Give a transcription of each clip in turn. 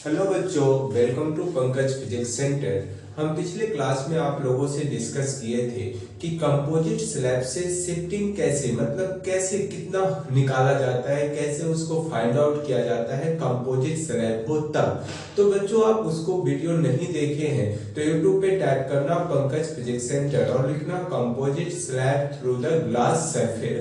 Hello बच्चों, welcome to Pankaj physics center. हम पिछले क्लास में आप लोगों से डिस्कस किए थे कि कंपोजिट स्लैब से शिफ्टिंग कैसे कैसे कितना निकाला जाता है, कैसे उसको फाइंड आउट किया जाता है कंपोजिट स्लैब को तब। तो बच्चों, आप उसको वीडियो नहीं देखे हैं तो यूट्यूब पे टाइप करना पंकज फिजिक्स सेंटर और लिखना composite slab through the glass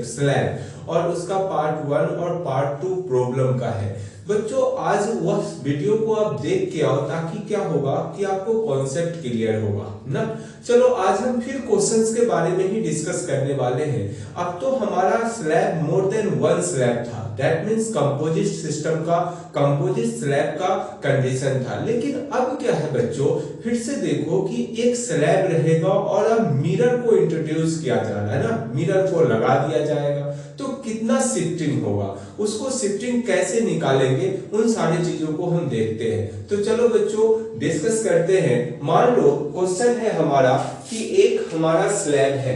slab और उसका पार्ट 1 और पार्ट 2 प्रॉब्लम का है। बच्चों, आज वह वीडियो को आप देख के आओ ताकि क्या होगा कि आपको कॉन्सेप्ट क्लियर होगा ना। चलो, आज हम फिर क्वेश्चंस के बारे में ही डिस्कस करने वाले हैं। अब तो हमारा slab more than one slab था, दैट मींस कंपोजिट सिस्टम का कंपोजिट स्लैब का कंडीशन था। लेकिन अब क्या है बच्चों, फिर से देखो कि एक स्लैब रहेगा और अब मिरर को इंट्रोड्यूस किया जा रहा है ना, मिरर को लगा दिया जाएगा तो कितना शिफ्टिंग होगा, उसको शिफ्टिंग कैसे निकालेंगे, उन सारी चीजों को हम देखते हैं। तो चलो बच्चों डिस्कस करते हैं। मान लो क्वेश्चन है हमारा कि एक हमारा स्लैब है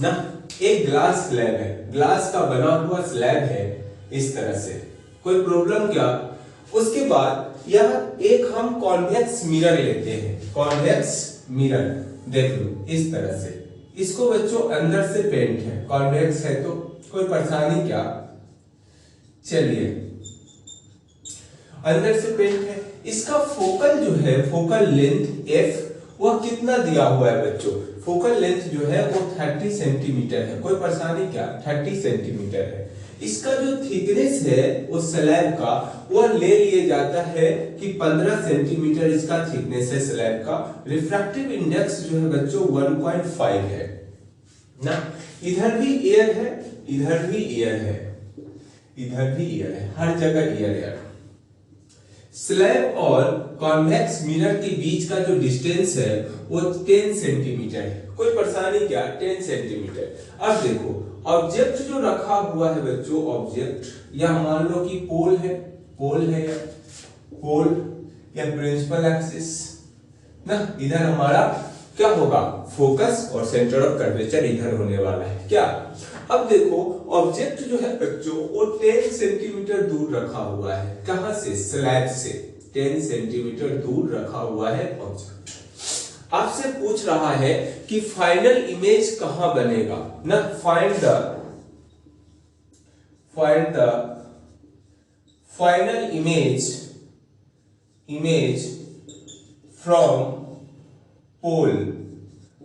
ना, एक ग्लास स्लैब है, ग्लास का बना हुआ स्लैब है इस तरह से। कोई प्रॉब्लम क्या? उसके बाद यह एक हम कॉन्वेक्स मिरर लेते हैं, कॉन्वेक्स मिरर देख लो इस तरह से। इसको बच्चों अंदर से पेंट है, कॉन्वेक्स है तो कोई परेशानी क्या? चलिए, अंदर से पेंट है। इसका फोकल जो है, फोकल लेंथ f वह कितना दिया हुआ है बच्चों? फोकल लेंथ जो है वो 30 सेंटीमीटर है। कोई परेशानी क्या? 30 सेंटीमीटर है। इसका जो थिकनेस है उस स्लैब का वह ले लिया जाता है कि 15 सेंटीमीटर इसका थिकनेस है स्लैब का। रिफ्रैक्टिव इंडेक्स जो है बच्चों 1.5 है ना। इधर भी एयर है, इधर भी एयर है, इधर भी एयर है, हर जगह एयर है। स्लैब और कॉन्वेक्स मिरर के बीच का जो डिस्टेंस है वो 10 सेंटीमीटर है। कोई परेशानी क्या? 10 सेंटीमीटर। अब देखो ऑब्जेक्ट जो रखा हुआ है बच्चों, ऑब्जेक्ट या मान लो कि पोल है, पोल है या पोल या प्रिंसिपल एक्सिस ना। इधर हमारा क्या होगा? फोकस और सेंटर ऑफ कर्वेचर इधर होने वाला है क्या। अब देखो ऑब्जेक्ट जो है बच्चों वो 10 सेंटीमीटर दूर रखा हुआ है। कहां से? स्लैब से 10 सेंटीमीटर दूर रखा हुआ है ऑब्जेक्ट। आपसे पूछ रहा है कि फाइनल इमेज कहां बनेगा ना। Find the final image from pole,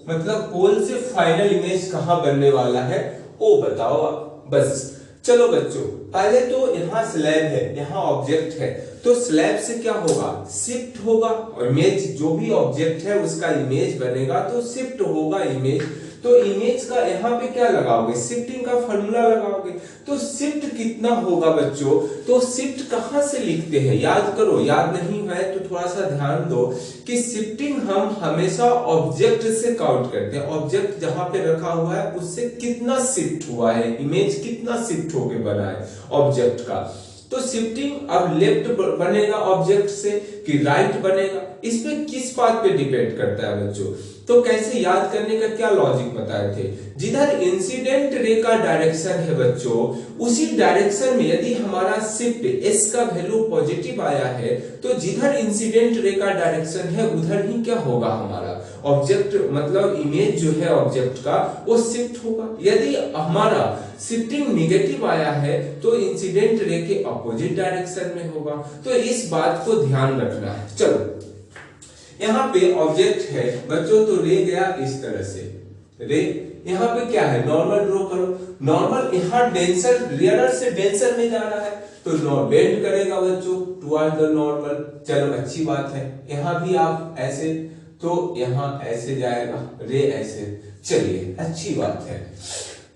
मतलब पोल से फाइनल इमेज कहां बनने वाला है वो बताओ आप बस। चलो बच्चों, पहले तो यहां स्लैब है, यहां ऑब्जेक्ट है, तो स्लैब से क्या होगा? शिफ्ट होगा। इमेज जो भी ऑब्जेक्ट है उसका इमेज बनेगा तो शिफ्ट होगा इमेज। तो इमेज का यहां पे क्या लगाओगे? शिफ्टिंग का फार्मूला लगाओगे। तो शिफ्ट कितना होगा बच्चों? तो शिफ्ट कहां से लिखते हैं? याद करो, याद नहीं है तो थोड़ा सा ध्यान दो कि शिफ्टिंग हम हमेशा ऑब्जेक्ट से काउंट करते हैं। ऑब्जेक्ट जहां पे रखा हुआ है उससे कितना शिफ्ट हुआ है, इमेज कितना शिफ्ट होके बना है ऑब्जेक्ट का। तो शिफ्टिंग अब लेफ्ट बनेगा ऑब्जेक्ट से कि राइट बनेगा, इस पे किस बात पे डिपेंड करता है बच्चों। तो कैसे याद करने का क्या लॉजिक बताए थे? जिधर इंसिडेंट रे का डायरेक्शन है बच्चों, उसी डायरेक्शन में यदि हमारा शिफ्ट s का वैल्यू पॉजिटिव आया है तो जिधर इंसिडेंट रे का डायरेक्शन है उधर ही क्या होगा? हमारा ऑब्जेक्ट मतलब इमेज जो है ऑब्जेक्ट का वो शिफ्ट होगा। यदि हमारा शिफ्टिंग निगेटिव आया है तो इंसिडेंट रे के अपोजिट डायरेक्शन में होगा। तो इस बात को ध्यान रखना है। चलो, यहाँ पे ऑब्जेक्ट है बच्चों, तो रे गया इस तरह से, रे यहाँ पे क्या है? नॉर्मल ड्रॉ करो। नॉर्मल यहाँ डेंसर, रेयर से डेंसर में जा रहा है तो बेंड करेगा बच्चों टुवर्ड द नॉर्मल। चलो अच्छी बात है। यहाँ भी आप ऐसे, तो यहाँ ऐसे जाएगा, रे ऐसे। चलिए अच्छी बात है।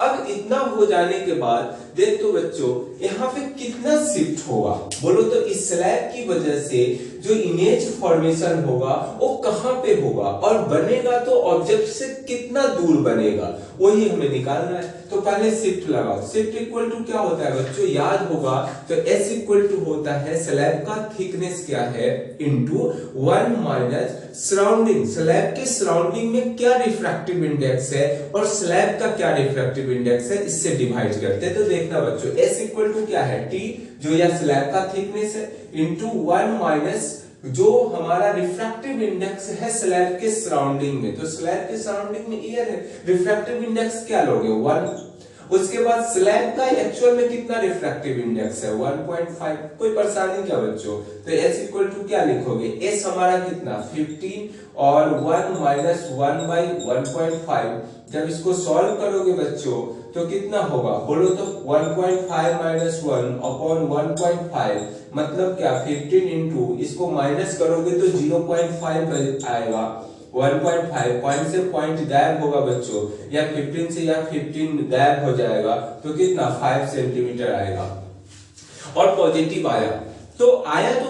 अब इतना हो जाने के बाद देख तो बच्चों यहाँ पे कितना शिफ्ट होगा बोलो तो। इस स्लैब की वजह से जो इमेज फॉर्मेशन होगा वो कहां पे होगा और बनेगा तो ऑब्जेक्ट से कितना दूर बनेगा, वही हमें निकालना है। तो पहले शिफ्ट लगाओ। शिफ्ट इक्वल टू क्या होता है बच्चों? याद होगा तो S इक्वल टू होता है स्लैब का थिकनेस क्या है इनटू 1 माइनस सराउंडिंग। स्लैब के सराउंडिंग में क्या रिफ्रैक्टिव इंडेक्स है और स्लैब का क्या रिफ्रैक्टिव इंडेक्स है, इससे डिवाइड करते हैं तो देखना बच्चों, s इक्वल टू क्या है, t जो यह स्लैब का थिकनेस है इंटू 1 माइनस जो हमारा रिफ्रैक्टिव इंडेक्स है स्लैब के सराउंडिंग में। तो स्लैब के सराउंडिंग में एयर है, रिफ्रैक्टिव इंडेक्स क्या लोगे 1। उसके बाद स्लैब का एक्चुअल में कितना रिफ्रैक्टिव इंडेक्स है 1.5। कोई परेशानी क्या बच्चों, तो s इक्वल टू क्या लिखोगे, s हमारा कितना 15 और 1 माइनस 1 बाई 1.5। जब इसको सॉल्व करोगे बच्चों तो कितना होगा, बोलो तो 1.5 माइनस 1 अपॉन 1.5 मतलब क्या 15 इंटू इसको माइनस करोगे तो 0.5 आएगा। 1.5 पॉइंट से पॉइंट गायब होगा बच्चों, या 15 से या 15 गायब हो जाएगा तो कितना 5 सेंटीमीटर आएगा। और पॉजिटिव आया तो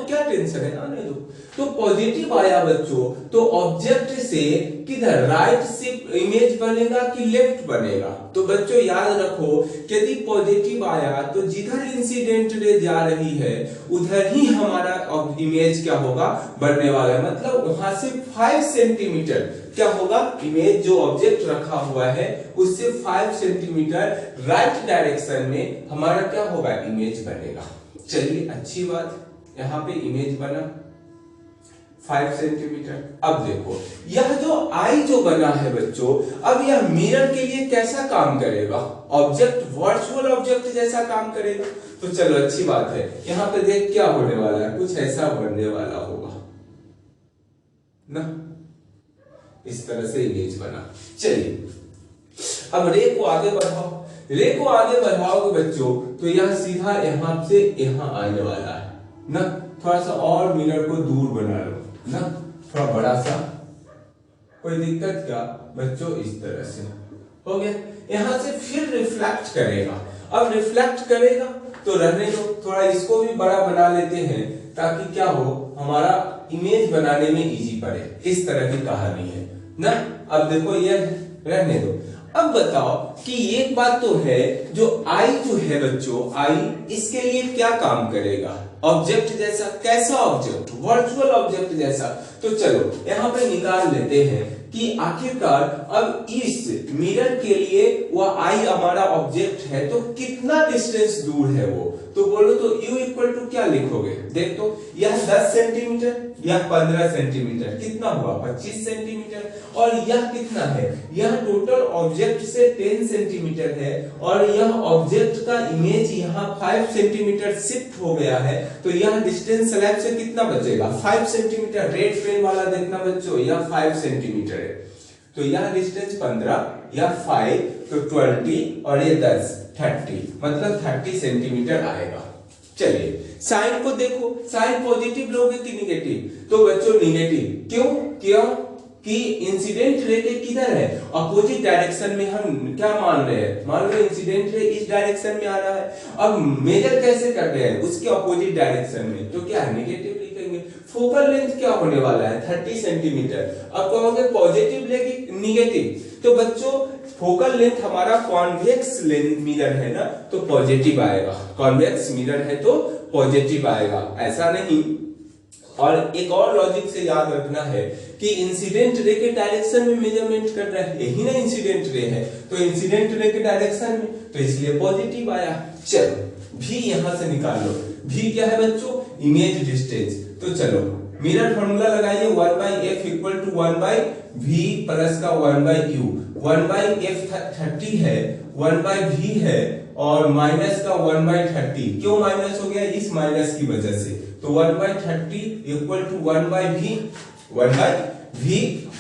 क्या टेंशन है, आने दो। तो पॉजिटिव आया बच्चों तो ऑब्जेक्ट से किधर राइट से इमेज बनेगा कि लेफ्ट बनेगा। तो बच्चों याद रखो यदि पॉजिटिव आया तो जिधर इंसिडेंट रे जा रही है उधर ही हमारा इमेज क्या होगा बनने वाला है। मतलब वहां से 5 सेंटीमीटर क्या होगा, इमेज जो ऑब्जेक्ट रखा हुआ है उससे 5 सेंटीमीटर राइट डायरेक्शन में हमारा क्या होगा, इमेज बनेगा। चलिए अच्छी बात, यहां पे इमेज बना 5 सेंटीमीटर। अब देखो यह जो आई जो बना है बच्चों, अब यह मिरर के लिए कैसा काम करेगा, ऑब्जेक्ट वर्चुअल ऑब्जेक्ट जैसा काम करेगा। तो चलो अच्छी बात है, यहां पे देख क्या होने वाला है, कुछ ऐसा बनने वाला होगा ना, इस तरह से इमेज बना। चलिए अब रे को आगे बढ़ाओ, रे को आगे बढ़ाओगे बच्चों तो यह सीधा यहां से यहां आने वाला है ना। थोड़ा सा और मिरर को दूर बना लो ना, थोड़ा बड़ा सा, कोई दिक्कत क्या बच्चों, इस तरह से हो गया। यहां से फिर रिफ्लेक्ट करेगा, अब रिफ्लेक्ट करेगा तो रहने दो, थोड़ा इसको भी बड़ा बना लेते हैं ताकि क्या हो, हमारा इमेज बनाने में इजी पड़े। इस तरह की कहानी है ना। अब देखो ये रहने दो। अब बताओ कि एक बात तो है, जो आई जो है बच्चों, आई इसके लिए क्या काम करेगा, ऑब्जेक्ट जैसा। कैसा ऑब्जेक्ट, वर्चुअल ऑब्जेक्ट जैसा। तो चलो यहां पे निकाल लेते हैं कि आखिरकार अब इस मिरर के लिए वह आई हमारा ऑब्जेक्ट है तो कितना डिस्टेंस दूर है वो। तो बोलो तो u इक्वल टू क्या लिखोगे, देख तो यह 10 सेंटीमीटर, यह 15 सेंटीमीटर, कितना हुआ 25 सेंटीमीटर। और यह कितना है, यह टोटल ऑब्जेक्ट से 10 सेंटीमीटर है और यह ऑब्जेक्ट का इमेज यहाँ 5 सेंटीमीटर शिफ्ट हो गया है। तो यह डिस्टेंस स्लैब से कितना बचेगा 5 सेंटीमीटर। रेड पेन वाला देखना बच्चों, यह 5 सेंटीमीटर है तो यह डिस्टेंस 15, यह 5 तो 20 और ये 10 30, मतलब 30 सेंटीमीटर आएगा। चलिए साइन को देखो, साइन पॉजिटिव लोगे कि निगेटिव, तो बच्चों निगेटिव। क्यों कि इंसिडेंट रे के किधर है, अपोजिट डायरेक्शन में। हम क्या मान रहे हैं, मान लो इंसिडेंट रे इस डायरेक्शन में आ रहा है, अब मेजर कैसे कर रहे हैं उसके अपोजिट डायरेक्शन में, तो क्या है निगेटिव लिखेंगे। फोकल लेंथ क्या होने वाला है 30 सेंटीमीटर। अब कहोगे पॉजिटिव लेगी निगेटिव, तो बच्चों फोकल लेंथ हमारा कॉन्वेक्स लेंथ मिरर है ना, तो पॉजिटिव आएगा। कॉन्वेक्स मिरर है तो पॉजिटिव आएगा, ऐसा नहीं। और एक और लॉजिक से याद रखना है कि इंसिडेंट रे के डायरेक्शन में मेजरमेंट कर रहा है, यही ना इंसिडेंट रे है, तो इंसिडेंट रे के डायरेक्शन में, तो इसलिए पॉजिटिव आया। चलो भी यहां से निकाल लो, भी क्या है बच्चों, इमेज डिस्टेंस। तो चलो मिरर फॉर्मूला लगाइए, 1/f equal to 1/v plus का 1/u। 1/f 30 है, 1/v है और माइनस का 1/30। क्यों माइनस हो गया, इस माइनस की वजह से। तो 1/30 इक्वल टू 1/v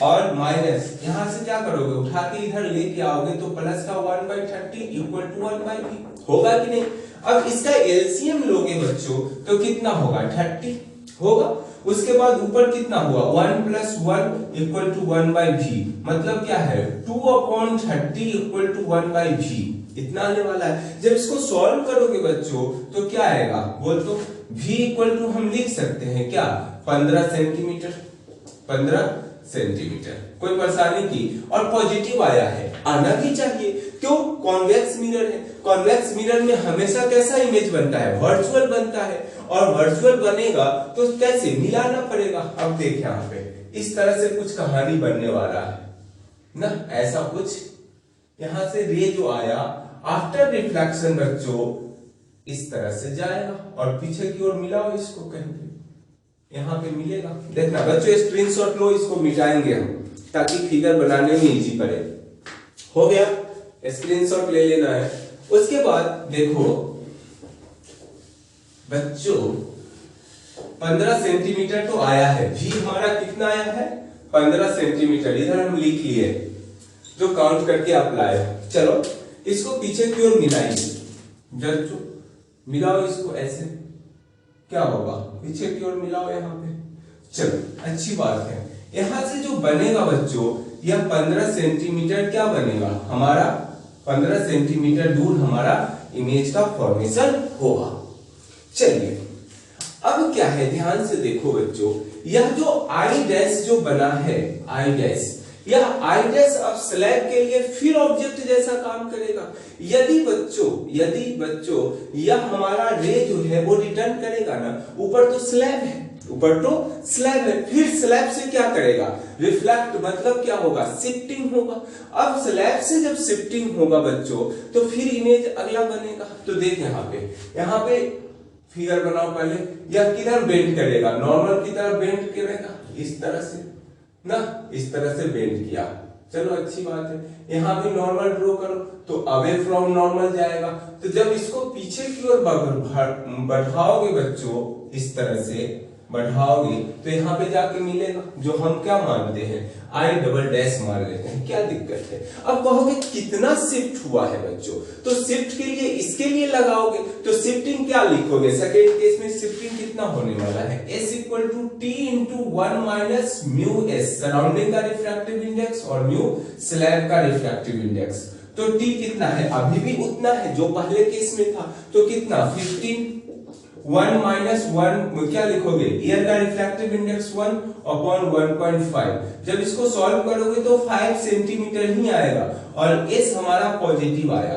और माइनस यहां से क्या करोगे, उठा के इधर लेके आओगे तो प्लस का 1/30 इक्वल टू 1/v होगा कि नहीं। अब इसका एलसीएम लोगे बच्चों तो कितना होगा 30 होगा। उसके बाद ऊपर कितना हुआ 1 + 1 इक्वल टू 1/v, मतलब क्या है 2/30 इक्वल टू 1/v, इतना आने वाला है। जब इसको सॉल्व करोगे बच्चों तो क्या आएगा, बोल तो v इक्वल टू हम लिख सकते हैं क्या 15 सेंटीमीटर, 15 सेंटीमीटर। कोई परेशानी की, और पॉजिटिव आया है, आना भी चाहिए। क्यों, कॉन्वेक्स मिरर है, कॉन्वेक्स मिरर में हमेशा कैसा इमेज बनता है, वर्चुअल बनता है। और वर्चुअल बनेगा तो कैसे मिलाना पड़ेगा। अब देख यहाँ पे इस तरह से कुछ कहानी बनने वाला है ना, ऐसा कुछ। यहां से रे जो आया आफ्टर रिफ्लेक्शन बच्चों इस तरह से जाएगा और पीछे की ओर मिलाओ इसको, कहीं पे यहाँ पे मिलेगा। देखना बच्चों स्क्रीनशॉट लो, इसको मिटाएंगे हम ताकि फिगर बनाने में इजी पड़े। हो गया, स्क्रीनशॉट ले लेना है। उसके बाद देखो बच्चों 15 सेंटीमीटर तो आया है, भी हमारा कितना आया है 15 सेंटीमीटर, इधर हम लिख लिए जो काउंट करके आप लाए। चलो इसको पीछे की ओर मिलाइए, बच्चों मिलाओ इसको ऐसे, क्या होगा पीछे की ओर मिलाओ यहाँ पे। चलो अच्छी बात है, यहां से जो बनेगा बच्चों यह 15 सेंटीमीटर क्या बनेगा हमारा, 15 सेंटीमीटर दूर हमारा इमेज का फॉर्मेशन होगा। चलिए अब क्या है, ध्यान से देखो बच्चों, यह जो आई डैश जो बना है, आई डैश, यह आई डैश अब स्लैब के लिए फिर ऑब्जेक्ट जैसा काम करेगा। यदि बच्चों यह हमारा रे जो है वो रिटर्न करेगा ना, ऊपर तो स्लैब है, ऊपर तो स्लैब है, फिर स्लैब से क्या करेगा रिफ्लेक्ट, मतलब क्या होगा शिफ्टिंग होगा। अब स्लैब से जब शिफ्टिंग होगा बच्चों तो फिर इमेज अगला बनेगा। तो देख यहाँ पे फिगर बनाओ पहले, यह किधर बेंड करेगा, नॉर्मल की तरफ बेंड करेगा, इस तरह से ना, इस तरह से बेंड किया। चलो अच्छी बात है, यहाँ भी नॉर्मल ड्रॉ करो तो अवे फ्रॉम नॉर्मल जाएगा। तो जब इसको पीछे की ओर बढ़ाओगे बच्चों, इस तरह से बढ़ाओगे तो यहाँ पे जाके मिलेगा जो हम क्या मानते हैं आई डबल डैश मान लेते हैं, क्या दिक्कत है। अब कहोगे कितना शिफ्ट हुआ है बच्चों, तो शिफ्ट के लिए इसके लिए लगाओगे तो शिफ्टिंग क्या लिखोगे, सेकेंड केस में शिफ्टिंग कितना होने वाला है, S equal to T into 1 minus mu s, surrounding का रिफ्रैक्टिव इंडेक्स और म्यू स्लैब का रिफ्रैक्टिव इंडेक्स। तो टी कितना है, अभी भी उतना है जो पहले केस में था, तो कितना 15, 1 माइनस 1 क्या लिखोगे, एयर का रिफ्रैक्टिव इंडेक्स 1 अपॉन 1.5। जब इसको सॉल्व करोगे तो 5 सेंटीमीटर ही आएगा और एस हमारा पॉजिटिव आया।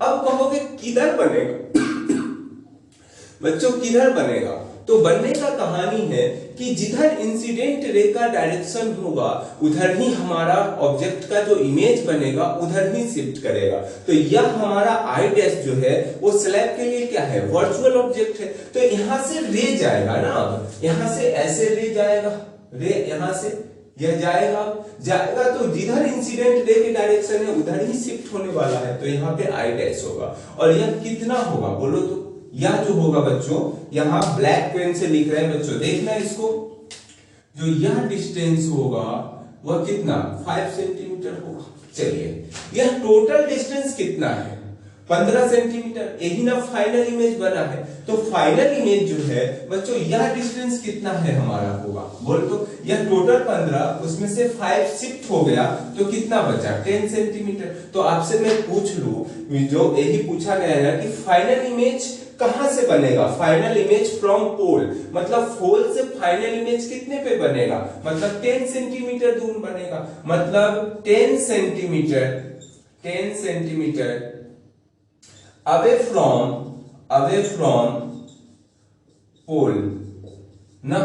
अब कहोगे किधर बनेगा बच्चों, किधर बनेगा, तो बनने का कहानी है कि जिधर इंसिडेंट रे का डायरेक्शन होगा उधर ही हमारा ऑब्जेक्ट का जो इमेज बनेगा उधर ही शिफ्ट करेगा। तो यह हमारा आई डैश जो है वो स्लैब के लिए क्या है, वर्चुअल ऑब्जेक्ट है। तो यहां से रे जाएगा ना, यहां से ऐसे रे जाएगा, रे यहां से यह जाएगा तो जिधर इंसिडेंट रे के डायरेक्शन है उधर ही शिफ्ट होने वाला है। तो यहाँ पे आई डैश होगा और यह कितना होगा बोलो तो, यह जो होगा बच्चों यहां ब्लैक पेन से लिख रहे हैं बच्चों, देखना इसको, जो यह डिस्टेंस होगा वह कितना 5 सेंटीमीटर होगा। चलिए यह टोटल डिस्टेंस कितना है 15 सेंटीमीटर, यही ना फाइनल इमेज बना है। तो फाइनल इमेज जो है बच्चों यह डिस्टेंस कितना है हमारा होगा बोल, तो यह टोटल 15, उसमें से 5 शिफ्ट हो गया तो कितना बचा 10 सेंटीमीटर। तो आपसे मैं पूछ लूं, जो यही पूछा गया है कि फाइनल इमेज कहां से बनेगा, फाइनल इमेज फ्रॉम पोल, मतलब पोल से फाइनल इमेज कितने पे बनेगा, मतलब 10 सेंटीमीटर दूर बनेगा, मतलब 10 सेंटीमीटर अवे फ्रॉम पोल ना,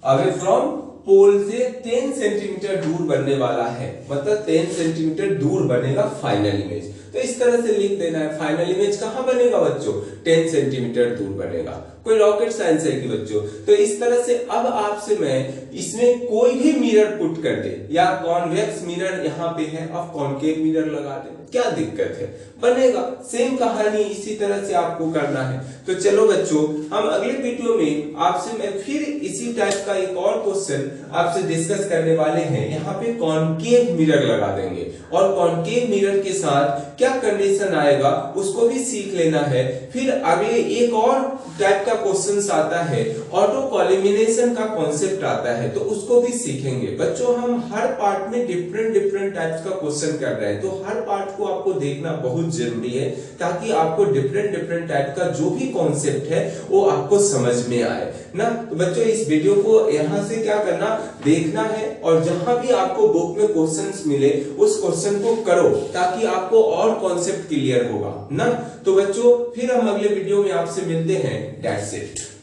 अवे फ्रॉम पोल से 10 सेंटीमीटर दूर बनने वाला है, मतलब 10 सेंटीमीटर दूर बनेगा फाइनल इमेज। तो इस तरह से लिख देना है, फाइनल इमेज कहां बनेगा बच्चों 10 सेंटीमीटर दूर बनेगा। कोई रॉकेट साइंस है कि बच्चों। तो इस तरह से अब आपसे मैं इसमें कोई भी मिरर पुट कर दे, या कॉन्वेक्स मिरर यहाँ पे है, अब कॉनकेव मिरर लगा दे, क्या दिक्कत है, बनेगा। सेम कहानी इसी तरह से आपको करना है। तो चलो बच्चों हम अगले वीडियो में आपसे मैं फिर इसी टाइप का एक और क्वेश्चन आपसे डिस्कस करने वाले हैं। यहाँ पे कॉनकेव मिरर लगा देंगे और कॉनकेव मिरर के साथ क्या कंडीशन आएगा उसको भी सीख लेना है। फिर अगले एक और टाइप का क्वेश्चन आता है, ऑटो कॉलिमिनेशन का कॉन्सेप्ट आता है, तो उसको भी सीखेंगे। बच्चों हम हर पार्ट में डिफरेंट टाइप्स का क्वेश्चन कर रहे हैं, तो हर पार्ट को आपको देखना बहुत जरूरी है ताकि आपको डिफरेंट टाइप का जो भी कॉन्सेप्ट है वो आपको समझ में आए ना। तो बच्चों इस वीडियो को यहाँ से क्या करना, देखना है और जहां भी आपको बुक में क्वेश्चंस मिले उस क्वेश्चन को करो ताकि आपको और कॉन्सेप्ट क्लियर होगा ना। तो बच्चों फिर हम अगले वीडियो में आपसे मिलते हैं। That's it.